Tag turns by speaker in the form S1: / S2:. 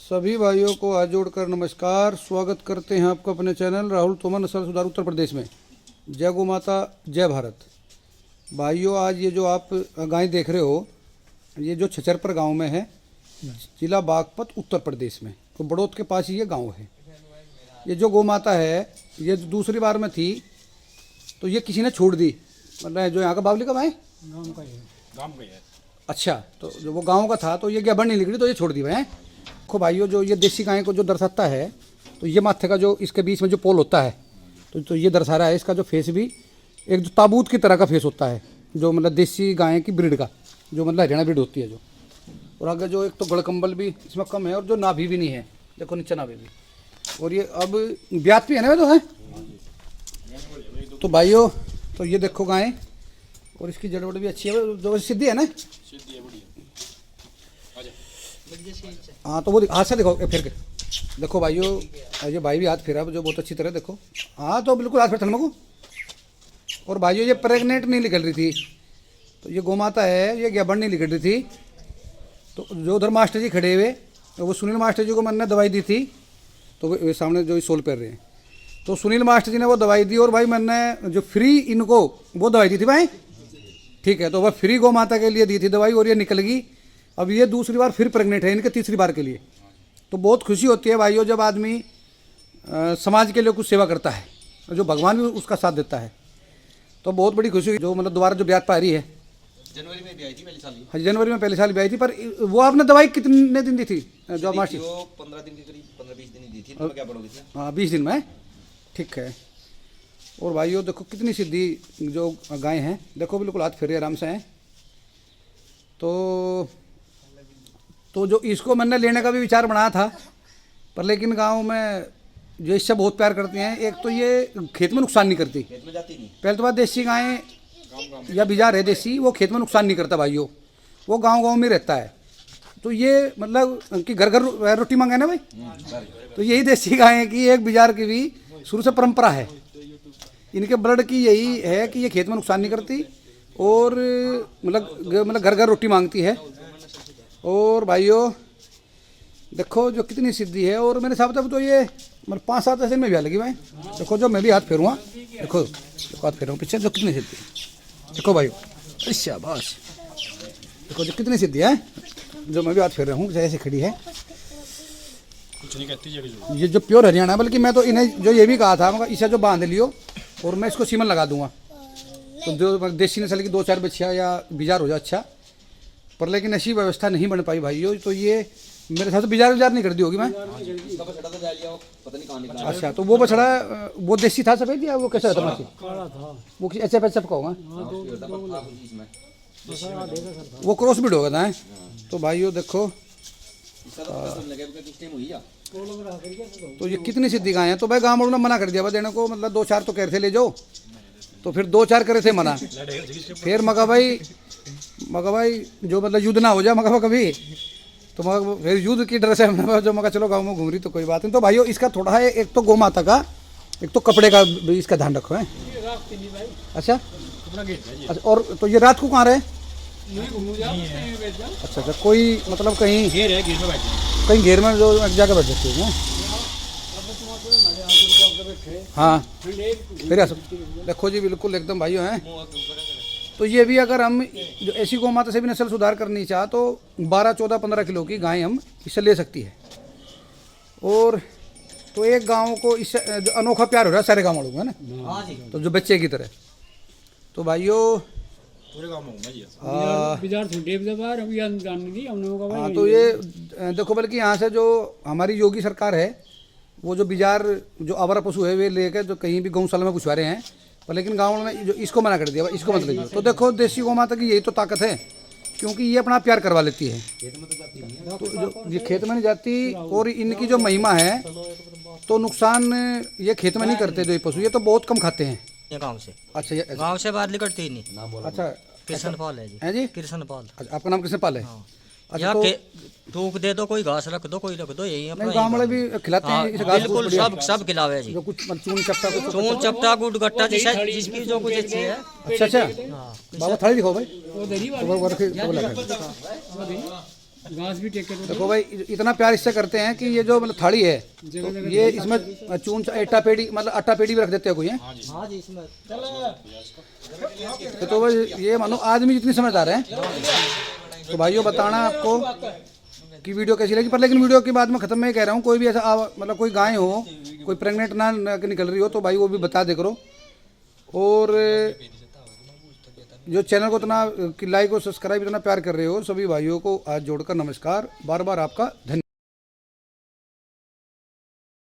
S1: सभी भाइयों को हाथ जोड़कर नमस्कार। स्वागत करते हैं आपका अपने चैनल राहुल तोमर नस्ल सुधार उत्तर प्रदेश में। जय गौ माता, जय भारत। भाइयों, आज ये जो आप गाय देख रहे हो, ये जो छचरपर गांव में है, जिला बागपत उत्तर प्रदेश में, तो बड़ौद के पास ही ये गांव है। ये जो गौ माता है, ये दूसरी बार में थी तो ये किसी ने छोड़ दी। मतलब जो यहाँ का बावली का भाई गाँव का है। अच्छा, तो जो वो गांव का था तो ये गैबन नहीं निकली तो ये छोड़ दी भाई। देखो भाइयों, जो ये देसी गाय को जो दर्शाता है, तो ये माथे का जो इसके बीच में जो पोल होता है, तो ये दर्शा रहा है। इसका जो फेस भी एक जो ताबूत की तरह का फेस होता है, जो मतलब देसी गाय की ब्रीड का, जो मतलब हरियाणा ब्रीड होती है जो। और आगे जो एक तो गड़कंबल भी इसमें कम है, और जो नाभि भी नहीं है, देखो नीचे नाभि भी। और ये अब ब्यात भी है ना तो है। तो भाइयों, तो ये देखो गाय, और इसकी जड़ भी अच्छी है, जो सीधी है ना। हाँ, तो वो हाथ से देखो फिर के देखो भाइयों, ये भाई भी हाथ फिरा जो बहुत अच्छी तरह देखो। हाँ, तो बिल्कुल हाथ फिर थलमा को। और भाइयों, ये प्रेग्नेंट नहीं निकल रही थी, तो ये गौ माता है, ये गैबन नहीं निकल रही थी। तो जो उधर मास्टर जी खड़े हुए, तो वो सुनील मास्टर जी को मैंने दवाई दी थी, तो वे सामने जो सोल पहन रहे हैं, तो सुनील मास्टर जी ने वो दवाई दी। और भाई मैंने जो फ्री इनको वो दवाई दी थी भाई, ठीक है। तो वह फ्री गौ माता के लिए दी थी दवाई, और ये निकल गई। अब ये दूसरी बार फिर प्रेग्नेंट है, इनके तीसरी बार के लिए। तो बहुत खुशी होती है भाइयों, जब आदमी समाज के लिए कुछ सेवा करता है, जो भगवान भी उसका साथ देता है, तो बहुत बड़ी खुशी हुई। जो मतलब दोबारा जो ब्याज पा रही है,
S2: जनवरी में भी आई थी पहले साल।
S1: हाँ, जनवरी में पहले साल भी आई थी। पर वो आपने दवाई कितने दिन दी थी? जो मास्टर
S2: 15 दिन के करीब, 15-20 दिन ही दी थी। तो क्या पड़ोगी थी?
S1: हाँ, 20 दिन में, ठीक है। और भाइयों देखो कितनी सीधी जो गाय हैं, देखो बिल्कुल हाथ फेरे आराम से हैं। तो जो इसको मैंने लेने का भी विचार बनाया था, पर लेकिन गांव में जो इससे बहुत प्यार करते हैं। एक तो ये खेत में नुकसान नहीं करती,
S2: खेत में जाती नहीं।
S1: पहले तो बात देसी गाय या बिजार है देसी, वो खेत में नुकसान नहीं करता भाइयों, वो गांव में रहता है। तो ये मतलब कि घर घर रोटी मांगे ना भाई, तो यही देसी गाय की एक बिजार की भी शुरू से परंपरा है। इनके ब्लड की यही है कि ये खेत में नुकसान नहीं करती, और मतलब घर घर रोटी मांगती है। और भाइयों देखो जो कितनी सिद्धि है। और मेरे हिसाब से तो ये मतलब 5-7 दिन में भी आ लगी भाई। देखो जो मैं भी हाथ फेरूँगा, देखो हाथ फेरूँगा पीछे, जो कितनी सिद्धि है देखो भाइयों। अच्छा बस देखो जो कितनी सिद्धि है, जो मैं भी हाथ फेर रहा हूँ, जैसे खड़ी है।
S3: कुछ नहीं कहती
S1: ये जो प्योर हरियाणा, बल्कि मैं तो इन्हें जो ये भी कहा था, मगर इसे जो बांध लियो और मैं इसको सीमन लगा दूंगा, तो जो देसी नस्ल की 2-4 बच्चियाँ या बिजार हो जाए अच्छा। पर लेकिन ऐसी व्यवस्था नहीं बन पाई भाइयों, तो ये मेरे साथ बिजार नहीं कर दी होगी मैं। अच्छा, तो वो बछड़ा वो देसी था सफेद या वो कैसा था? वो एच एफ का होगा, वो क्रॉस ब्रीड होगा था। तो भाइयों देखो, तो ये कितनी सीधी गाय है। तो भाई गाँव वालों ने मना कर दिया देने को, मतलब 2-4 तो कह रहे थे ले जाओ, तो फिर 2-4 करे थे मना। फिर मगा भाई जो मतलब युद्ध ना हो जाए मगा कभी, तो मगर फिर युद्ध की डर से हमने जो मगा चलो गाँव में घूम रही तो कोई बात नहीं। तो भाइयों इसका थोड़ा है, एक तो गौ माता का, एक तो कपड़े का भी इसका ध्यान रखो है। अच्छा, और तो ये रात को कहाँ रहे? अच्छा, कोई मतलब कहीं घेर में जो जाकर बैठ सकते हैं। हाँ, फिर देखो जी बिल्कुल एकदम भाइयों हैं। तो ये भी अगर हम जो ऐसी गौ माता से भी नस्ल सुधार करनी चाह, तो 12, 14, 15 किलो की गाय हम इससे ले सकती है। और तो एक गाँव को इससे जो अनोखा प्यार हो रहा है सारे गाँव वालों को, है ना, तो जो बच्चे की तरह। तो भाइयों हाँ, तो ये देखो, बल्कि यहाँ से जो हमारी योगी सरकार है, वो जो बिजार जो आवारा पशु है वे लेकर जो कहीं भी गौशाला में घुसवा रहे हैं, पर लेकिन गाँव में जो इसको मना कर दिया, इसको मत लीजिए। तो देखो देसी गौ माता की यही तो ताकत है, क्योंकि ये अपना प्यार करवा लेती है, तो जो ये खेत में नहीं जाती। और इनकी जो महिमा है, तो नुकसान ये खेत में नहीं करते जो ये पशु, ये तो बहुत कम खाते हैं
S4: ये गांव से।
S1: अच्छा,
S4: गांव से बाहर निकलती ही नहीं।
S1: अच्छा,
S4: कृष्ण पाल है जी।
S1: है जी,
S4: कृष्ण पाल।
S1: अच्छा, आपका नाम कृष्ण पाल है।
S4: अच्छा, तो धूप दे दो, कोई घास रख दो, कोई रख दो, यही अपना
S1: गाँव वाले भी खिलाते हैं इसे घास,
S4: बिल्कुल सब खिलावे जी।
S1: जो कुछ चून चपटा को
S4: चून चपटा गुड़ गट्टा जिसकी जो कुछ अच्छी है।
S1: अच्छा, बाबा थाली दिखाओ भाई।
S3: घास भी टेके तो
S1: देखो भाई इतना प्यार इससे करते हैं कि ये जो मतलब थाली है तो ये इसमें चून आटा पेड़ी मतलब आटा पेड़ी भी रख देते हैं कोई है।
S4: हाँ जी इसमें
S1: तो भाई ये मानो आदमी जितनी समझदार है। तो भाइयों बताना आपको कि वीडियो कैसी लगी, पर लेकिन वीडियो के बाद में ख़त्म में कह रहा हूँ कोई भी ऐसा मतलब कोई गाय हो कोई प्रेग्नेंट ना निकल रही हो तो भाई वो भी बता दे करो। और जो चैनल को इतना लाइक और सब्सक्राइब इतना प्यार कर रहे हो सभी भाइयों को हाथ जोड़कर नमस्कार, बार बार आपका धन्यवाद।